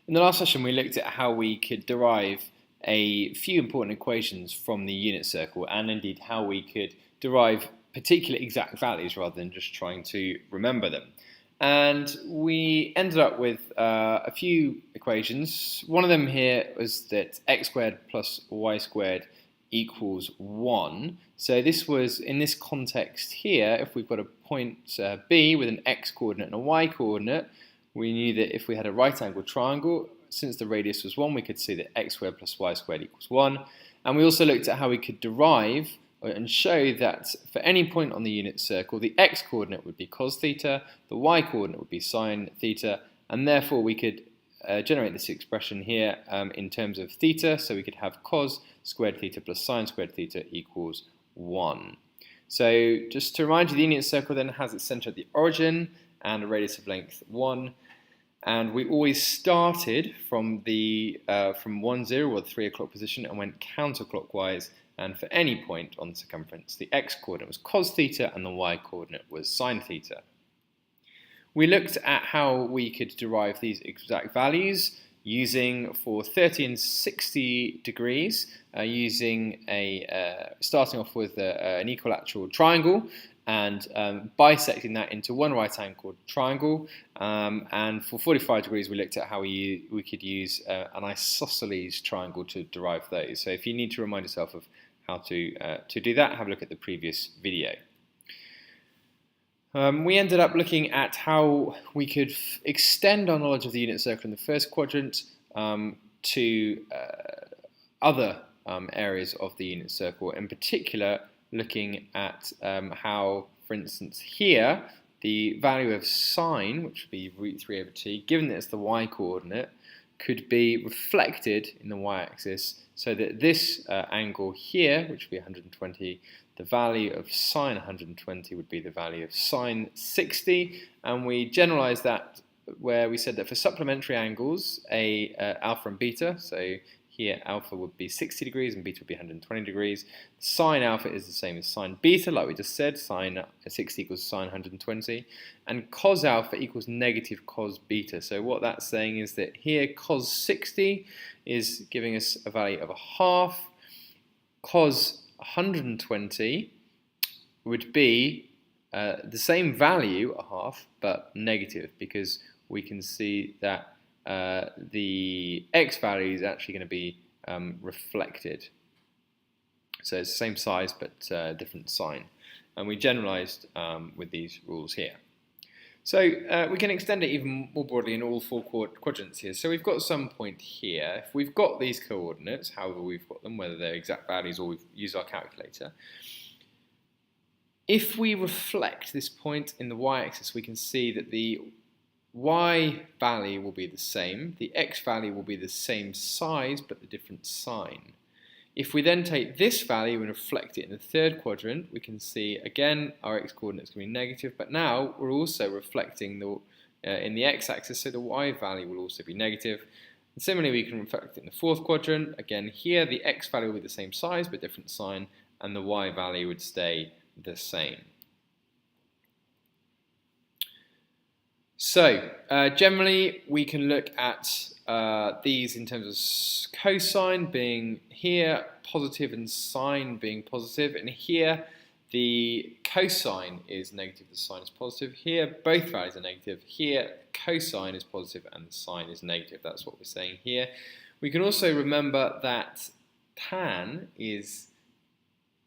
In the last session, we looked at how we could derive a few important equations from the unit circle, and indeed how we could derive particular exact values rather than just trying to remember them. And we ended up with a few equations. One of them here was that x squared plus y squared equals 1. So this was, in this context here, if we've got a point B with an x coordinate and a y coordinate, we knew that if we had a right angle triangle, since the radius was 1, we could see that x squared plus y squared equals 1. And we also looked at how we could derive and show that for any point on the unit circle, the x coordinate would be cos theta, the y coordinate would be sine theta, and therefore we could generate this expression here in terms of theta, so we could have cos squared theta plus sine squared theta equals 1. So just to remind you, the unit circle then has its centre at the origin and a radius of length 1. And we always started from 1, 0 or the 3 o'clock position and went counterclockwise. And for any point on the circumference, the x-coordinate was cos theta and the y-coordinate was sine theta. We looked at how we could derive these exact values using for 30 and 60 degrees, starting off with an equilateral triangle and bisecting that into one right-angled triangle. And for 45 degrees, we looked at how we could use an isosceles triangle to derive those. So if you need to remind yourself of how to do that, have a look at the previous video. We ended up looking at how we could extend our knowledge of the unit circle in the first quadrant to other areas of the unit circle, in particular looking at how, for instance, here, the value of sine, which would be root 3 over t, given that it's the y-coordinate, could be reflected in the y-axis so that this angle here, which would be 120, the value of sine 120 would be the value of sine 60, and we generalized that where we said that for supplementary angles, alpha and beta, so here alpha would be 60 degrees and beta would be 120 degrees. Sine alpha is the same as sine beta, like we just said. Sine 60 equals sine 120. And cos alpha equals negative cos beta. So what that's saying is that here cos 60 is giving us a value of a half. Cos 120 would be the same value, a half, but negative, because we can see that the x value is actually going to be reflected. So it's the same size but different sign. And we generalized with these rules here. So we can extend it even more broadly in all 4 quadrants here. So we've got some point here. If we've got these coordinates, however we've got them, whether they're exact values or we've used our calculator, if we reflect this point in the y-axis, we can see that the y value will be the same, the x value will be the same size but the different sign. If we then take this value and reflect it in the 3rd quadrant, we can see again our x coordinate is going to be negative, but now we're also reflecting in the x-axis, so the y value will also be negative. And similarly, we can reflect it in the 4th quadrant. Again, here the x value will be the same size but different sign, and the y value would stay the same. So, generally, we can look at these in terms of cosine being here positive and sine being positive. And here, the cosine is negative, the sine is positive. Here, both values are negative. Here, cosine is positive and the sine is negative. That's what we're saying here. We can also remember that tan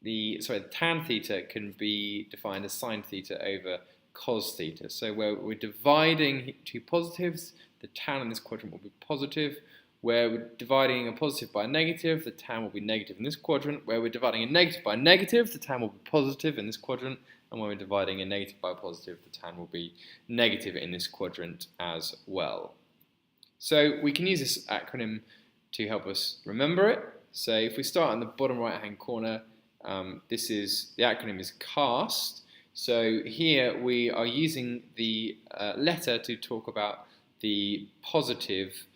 theta can be defined as sine theta over cos theta. So where we're dividing two positives, the tan in this quadrant will be positive. Where we're dividing a positive by a negative, the tan will be negative in this quadrant. Where we're dividing a negative by a negative, the tan will be positive in this quadrant. And when we're dividing a negative by a positive, the tan will be negative in this quadrant as well. So we can use this acronym to help us remember it. So if we start in the bottom right hand corner, the acronym is CAST. So here we are using the letter to talk about the positive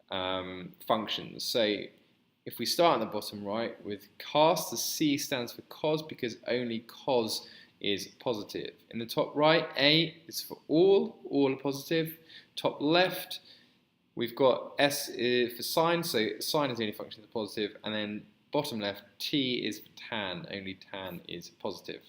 functions. So if we start on the bottom right with CAST, the C stands for cos because only cos is positive. In the top right, A is for all are positive. Top left, We've got S for sine, so sine is the only function that's positive, and then bottom left, T is for tan, only tan is positive.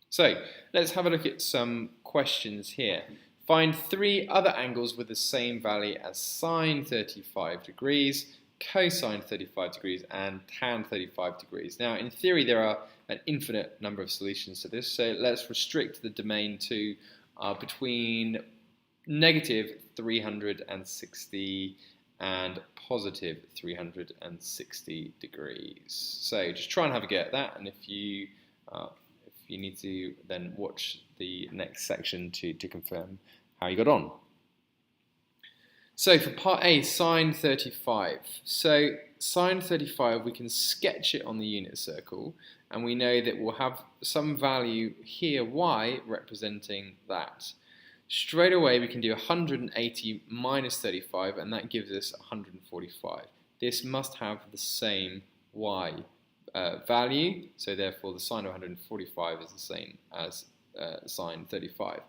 So let's have a look at some questions here. Find 3 other angles with the same value as sine 35 degrees, cosine 35 degrees, and tan 35 degrees. Now, in theory, there are an infinite number of solutions to this, so let's restrict the domain to between negative 360 and positive 360 degrees. So just try and have a go at that, and if you need to, then watch the next section to confirm how you got on. So for part A, sine 35. So sine 35, we can sketch it on the unit circle, and we know that we'll have some value here, y, representing that. Straight away, we can do 180 minus 35, and that gives us 145. This must have the same y value, so therefore the sine of 145 is the same as sine 35.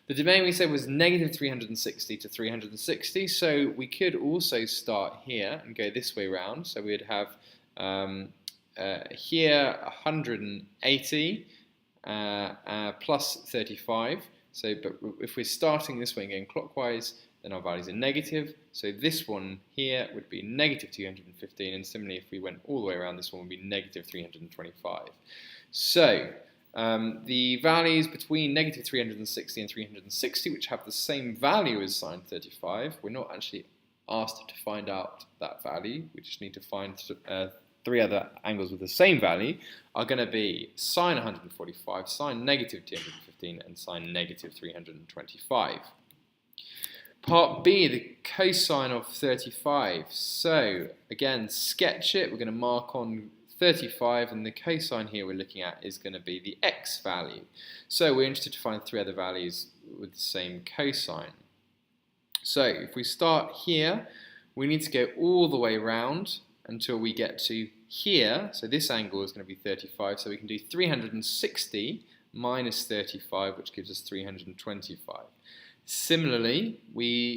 The domain we said was negative 360 to 360, so we could also start here and go this way round. So we'd have here 180 plus 35. So, but if we're starting this way and going clockwise, then our values are negative. So this one here would be negative 215, and similarly, if we went all the way around, this one would be negative 325. So the values between negative 360 and 360, which have the same value as sine 35, we're not actually asked to find out that value. We just need to find 3 other angles with the same value, are going to be sine 145, sine negative 215, and sine negative 325. Part B, the cosine of 35. So again, sketch it. We're going to mark on 35, and the cosine here we're looking at is going to be the x value. So we're interested to find 3 other values with the same cosine. So if we start here, we need to go all the way around until we get to here. So this angle is going to be 35, so we can do 360 minus 35, which gives us 325. Similarly,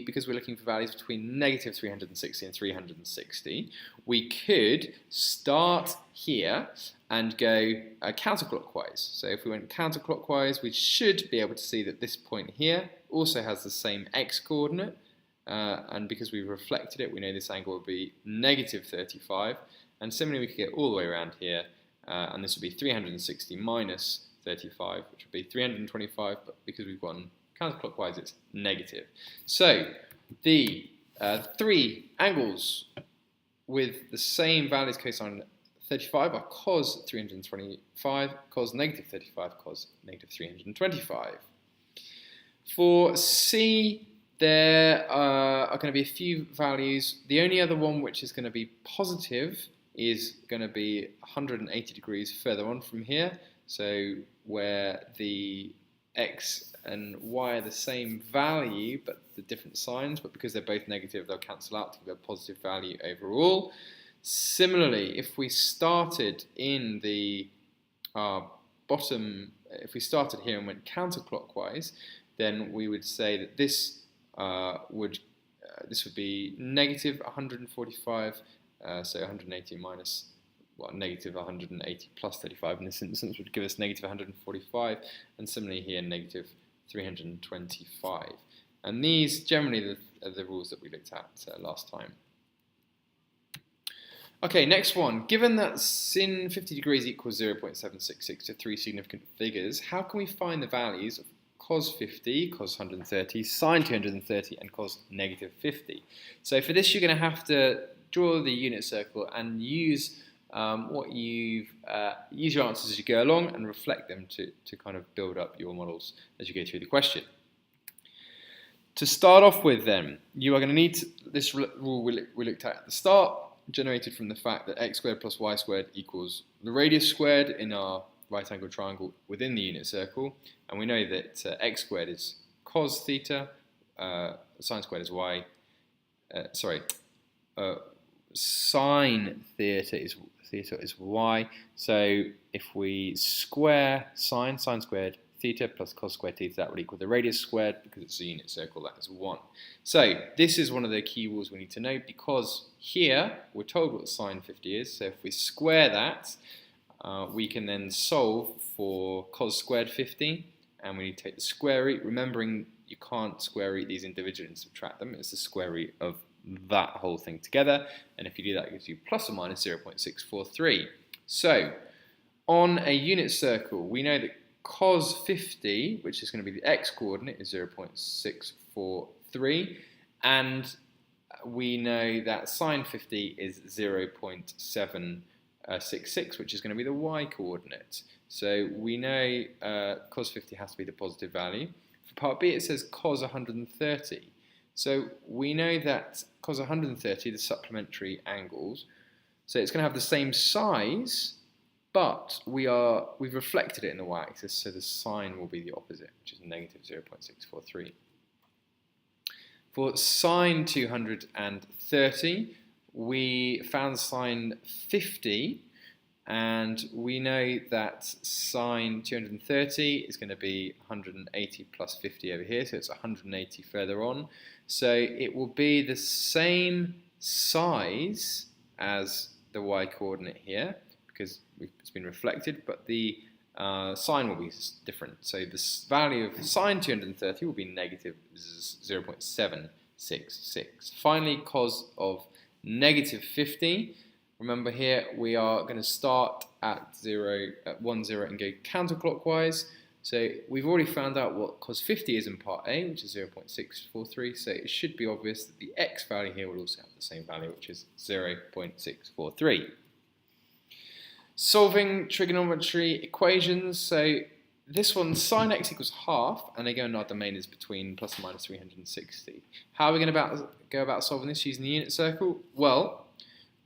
because we're looking for values between negative 360 and 360, we could start here and go counterclockwise. So if we went counterclockwise, we should be able to see that this point here also has the same x-coordinate, and because we've reflected it, we know this angle will be negative 35. And similarly, we could get all the way around here, and this would be 360 minus 35, which would be 325, but because we've gone counterclockwise, it's negative. So the 3 angles with the same values cosine 35 are cos 325, cos negative 35, cos negative 325. For C, there are going to be a few values. The only other one which is going to be positive is going to be 180 degrees further on from here. So where the x and y are the same value but the different signs, but because they're both negative, they'll cancel out to give a positive value overall. Similarly, if we started in the bottom, if we started here and went counterclockwise, then we would say that this would be negative 145, so 180 minus, well, negative 180 plus 35 in this instance would give us negative 145, and similarly here negative 325. And these generally are the rules that we looked at last time. Okay, next one. Given that sin 50 degrees equals 0.766 to 3 significant figures, how can we find the values of cos 50, cos 130, sine 230, and cos negative 50? So for this, you're going to have to draw the unit circle and use use your answers as you go along and reflect them to kind of build up your models as you go through the question. To start off with then, you are going to need this rule we looked at the start, generated from the fact that x squared plus y squared equals the radius squared in our right angled triangle within the unit circle, and we know that x squared is cos theta, sine squared is y, sine theta is y. So if we square sine squared, theta plus cos squared theta, that would equal the radius squared. Because it's a unit circle, that is 1. So this is one of the key rules we need to know, because here we're told what sine 50 is. So if we square that, we can then solve for cos squared 50, and we need to take the square root, remembering you can't square root these individually and subtract them. It's the square root of that whole thing together, and if you do that, it gives you plus or minus 0.643. So on a unit circle, we know that cos 50, which is going to be the x-coordinate, is 0.643, and we know that sine 50 is 0.766, which is going to be the y-coordinate. So we know cos 50 has to be the positive value. For part B, it says cos 130. So we know that cos 130, the supplementary angles, so it's going to have the same size, but we've reflected it in the y-axis, so the sign will be the opposite, which is negative 0.643. For sine 230, we found sine 50, and we know that sine 230 is going to be 180 plus 50 over here, so it's 180 further on. So it will be the same size as the y-coordinate here, because it's been reflected, but the sign will be different. So the value of sine 230 will be negative 0.766. Finally, cos of negative 50. Remember here we are going to start at 1, 0 and go counterclockwise. So we've already found out what cos 50 is in part A, which is 0.643. So it should be obvious that the x value here will also have the same value, which is 0.643. Solving trigonometry equations. So this one, sine x equals half, and again our domain is between plus or minus 360. How are we going to go about solving this using the unit circle? Well,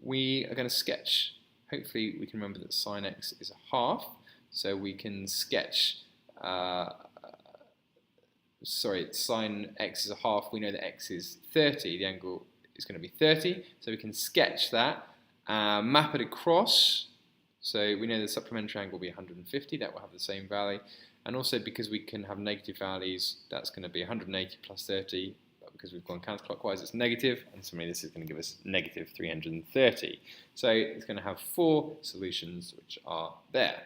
we are going to sketch. Hopefully we can remember that sine x is a half, so we can sketch, sine x is a half, we know that x is 30, the angle is going to be 30, so we can sketch that, map it across, so we know the supplementary angle will be 150, that will have the same value, and also because we can have negative values, that's going to be 180 plus 30, because we've gone counterclockwise, it's negative, and similarly this is going to give us negative 330. So it's going to have 4 solutions which are there.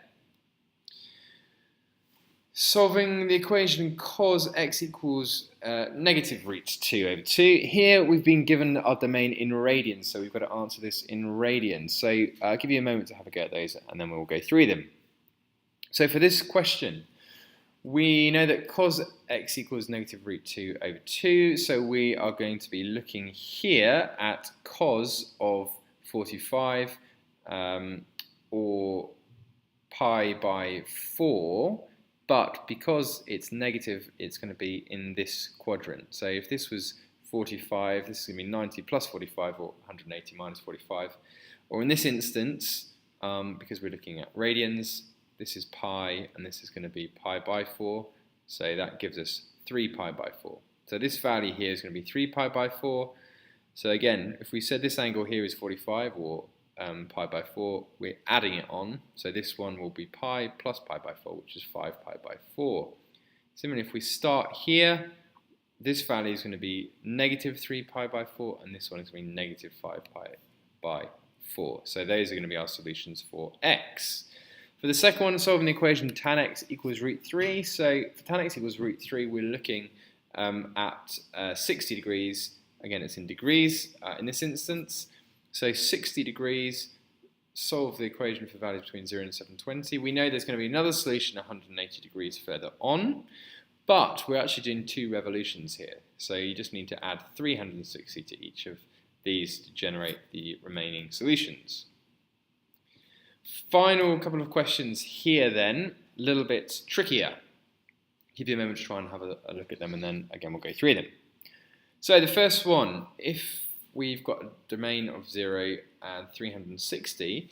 Solving the equation cos x equals negative root 2 over 2. Here we've been given our domain in radians, so we've got to answer this in radians. So I'll give you a moment to have a go at those, and then we'll go through them. So for this question, we know that cos x equals negative root 2 over 2, so we are going to be looking here at cos of 45 or pi by 4, but because it's negative, it's going to be in this quadrant. So if this was 45, this is going to be 90 plus 45, or 180 minus 45. Or in this instance, because we're looking at radians, this is pi, and this is going to be pi by 4, so that gives us 3 pi by 4. So this value here is going to be 3 pi by 4. So again, if we said this angle here is 45, or pi by 4, we're adding it on, so this one will be pi plus pi by 4, which is 5 pi by 4. Similarly, if we start here, this value is going to be negative 3 pi by 4, and this one is going to be negative 5 pi by 4. So those are going to be our solutions for x. For the second one, solving the equation tan x equals root 3. So for tan x equals root 3, we're looking at 60 degrees. Again, it's in degrees in this instance. So 60 degrees, solve the equation for values between 0 and 720. We know there's going to be another solution 180 degrees further on, but we're actually doing 2 revolutions here. So you just need to add 360 to each of these to generate the remaining solutions. Final couple of questions here then, a little bit trickier. Give you a moment to try and have a look at them, and then again we'll go through them. So the first one, if we've got a domain of 0 and 360,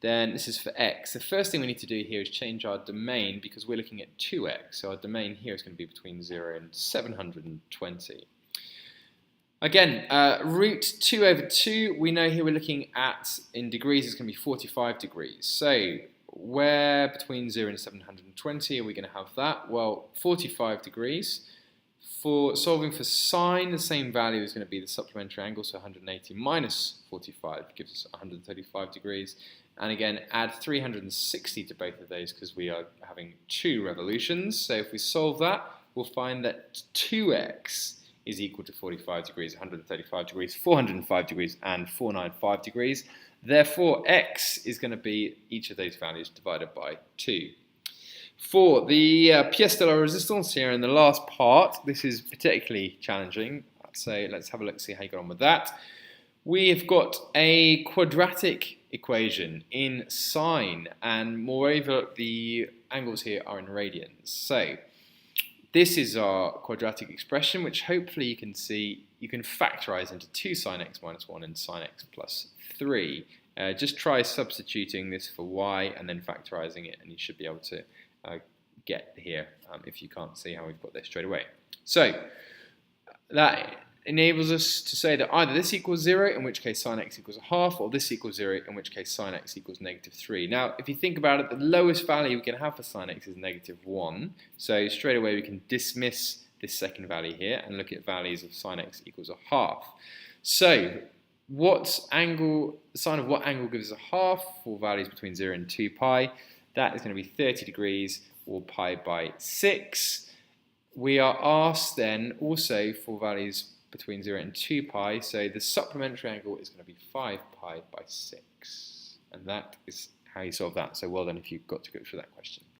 then this is for x. The first thing we need to do here is change our domain, because we're looking at 2x, so our domain here is going to be between 0 and 720. Again, root 2 over 2, we know here we're looking at, in degrees, it's going to be 45 degrees. So where between 0 and 720 are we going to have that? Well, 45 degrees. For solving for sine, the same value is going to be the supplementary angle, so 180 minus 45 gives us 135 degrees. And again, add 360 to both of those because we are having 2 revolutions. So if we solve that, we'll find that 2x is equal to 45 degrees, 135 degrees, 405 degrees, and 495 degrees. Therefore, x is going to be each of those values divided by 2. For the pièce de la résistance here in the last part, this is particularly challenging. So let's have a look, see how you get on with that. We have got a quadratic equation in sine, and moreover, the angles here are in radians. So this is our quadratic expression, which hopefully you can see you can factorize into 2 sine x minus 1 and sine x plus 3. Just try substituting this for y and then factorizing it, and you should be able to get here if you can't see how we've got this straight away. So that enables us to say that either this equals 0, in which case sine x equals a half, or this equals 0, in which case sine x equals negative 3. Now, if you think about it, the lowest value we can have for sine x is negative 1. So straight away we can dismiss this second value here and look at values of sine x equals a half. So what angle, the sine of what angle gives us a half for values between 0 and 2 pi? That is going to be 30 degrees, or pi by 6. We are asked then also for values between 0 and 2 pi, so the supplementary angle is going to be 5 pi by 6. And that is how you solve that. So well done if you got to go through that question.